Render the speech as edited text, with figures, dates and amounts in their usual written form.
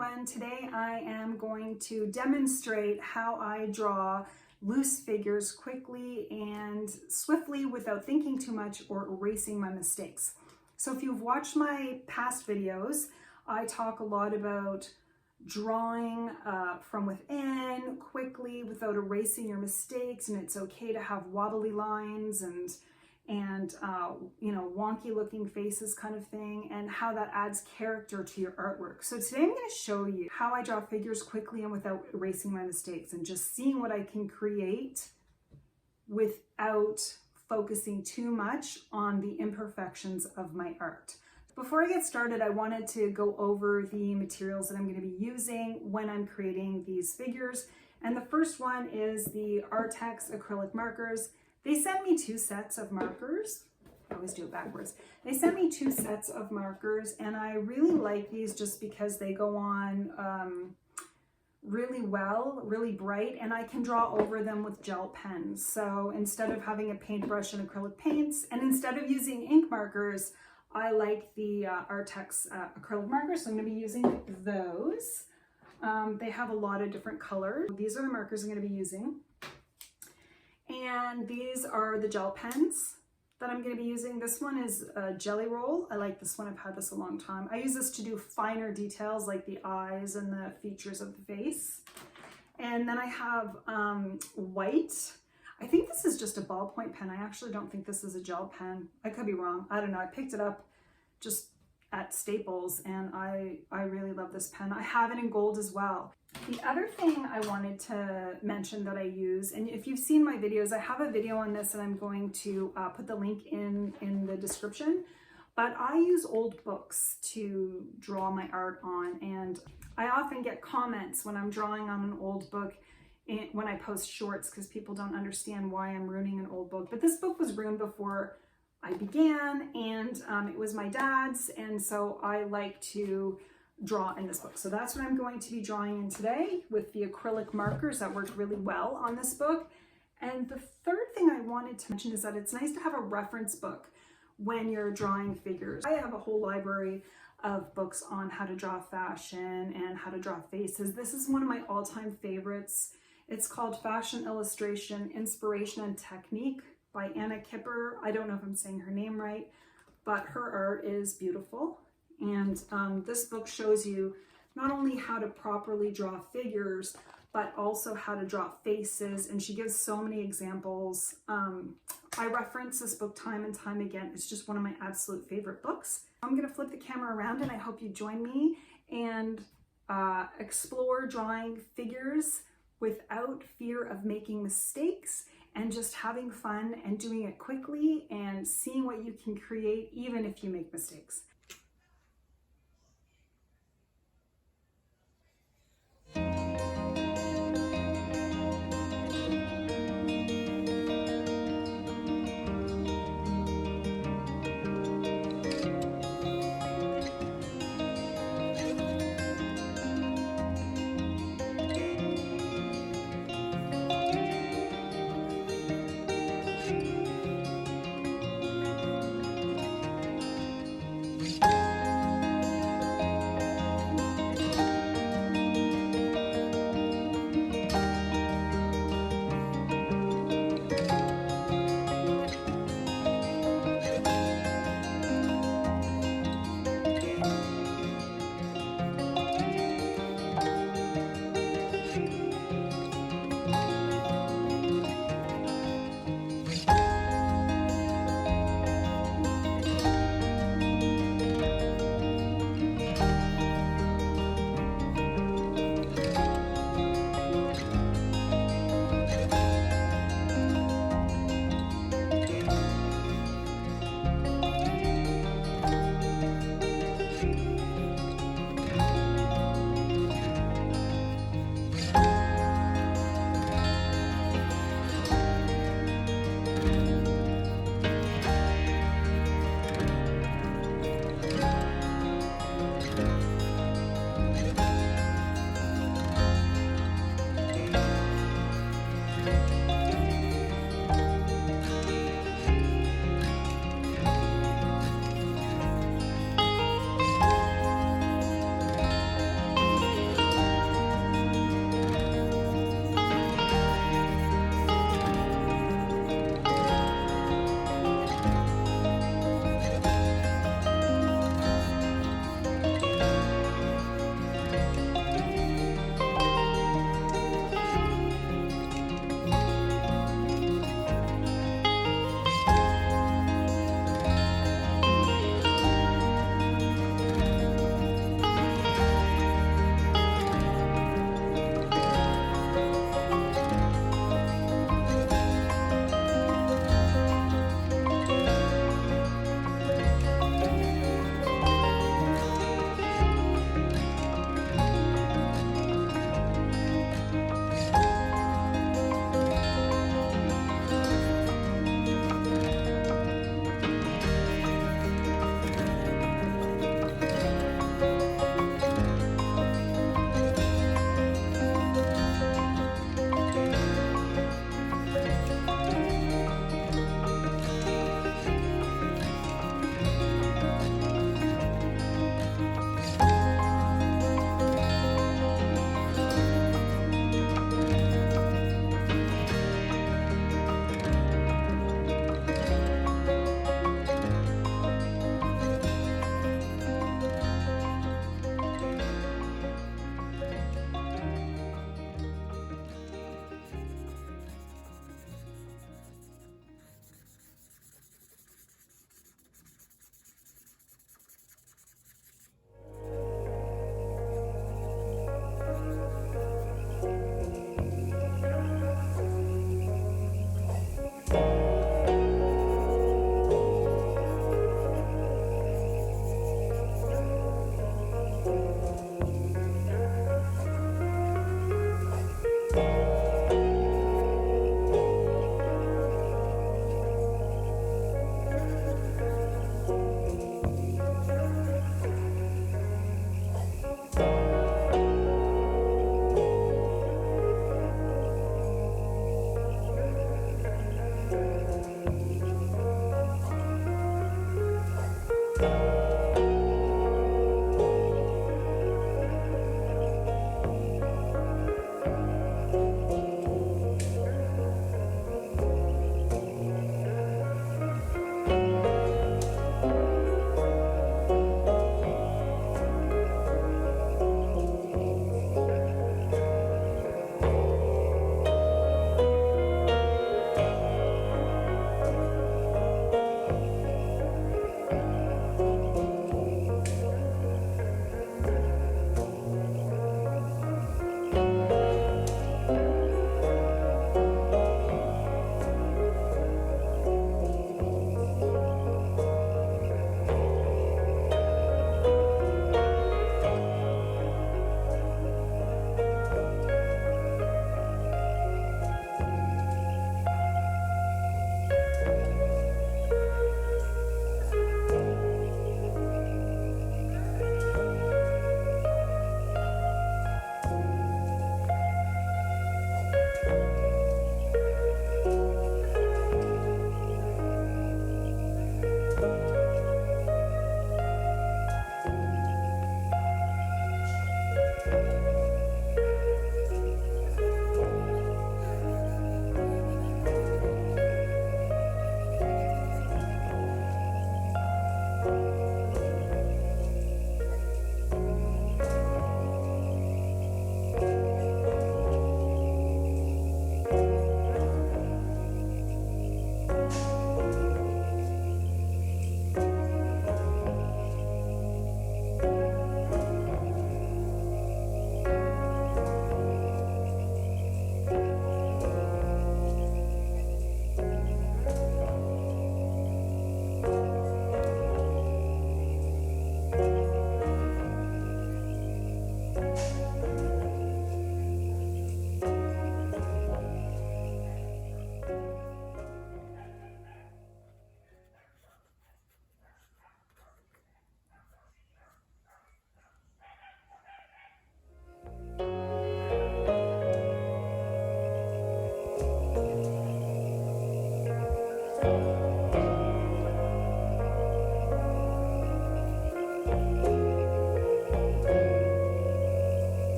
everyone. Today I am going to demonstrate how I draw loose figures quickly and swiftly without thinking too much or erasing my mistakes. So if you've watched my past videos, I talk a lot about drawing from within quickly without erasing your mistakes, and it's okay to have wobbly lines and you know, wonky looking faces kind of thing, and how that adds character to your artwork. So today I'm going to show you how I draw figures quickly and without erasing my mistakes, and just seeing what I can create without focusing too much on the imperfections of my art. Before I get started, I wanted to go over the materials that I'm going to be using when I'm creating these figures. And the first one is the Arrtx acrylic markers. They sent me two sets of markers. I always do it backwards. They sent me two sets of markers, and I really like these just because they go on really well, really bright, and I can draw over them with gel pens. So instead of having a paintbrush and acrylic paints, and instead of using ink markers, I like the Arrtx acrylic markers, so I'm going to be using those. They have a lot of different colors. These are the markers I'm going to be using. And these are the gel pens that I'm going to be using. This one is a jelly roll. I like this one. I've had this a long time. I use this to do finer details like the eyes and the features of the face. And then I have white. I think this is just a ballpoint pen. I actually don't think this is a gel pen. I could be wrong. I don't know. I picked it up just at Staples, and I really love this pen. I have it in gold as well. The other thing I wanted to mention that I use, and if you've seen my videos, I have a video on this and I'm going to put the link in the description, but I use old books to draw my art on, and I often get comments when I'm drawing on an old book when I post shorts, because people don't understand why I'm ruining an old book. But this book was ruined before I began, and it was my dad's, and so I like to draw in this book. So that's what I'm going to be drawing in today with the acrylic markers that work really well on this book. And the third thing I wanted to mention is that it's nice to have a reference book when you're drawing figures. I have a whole library of books on how to draw fashion and how to draw faces. This is one of my all-time favorites. It's called Fashion Illustration, Inspiration and Technique by Anna Kipper. I don't know if I'm saying her name right, but her art is beautiful. And this book shows you not only how to properly draw figures, but also how to draw faces. And she gives so many examples. I reference this book time and time again. It's just one of my absolute favorite books. I'm gonna flip the camera around, and I hope you join me and explore drawing figures without fear of making mistakes, and just having fun and doing it quickly and seeing what you can create even if you make mistakes.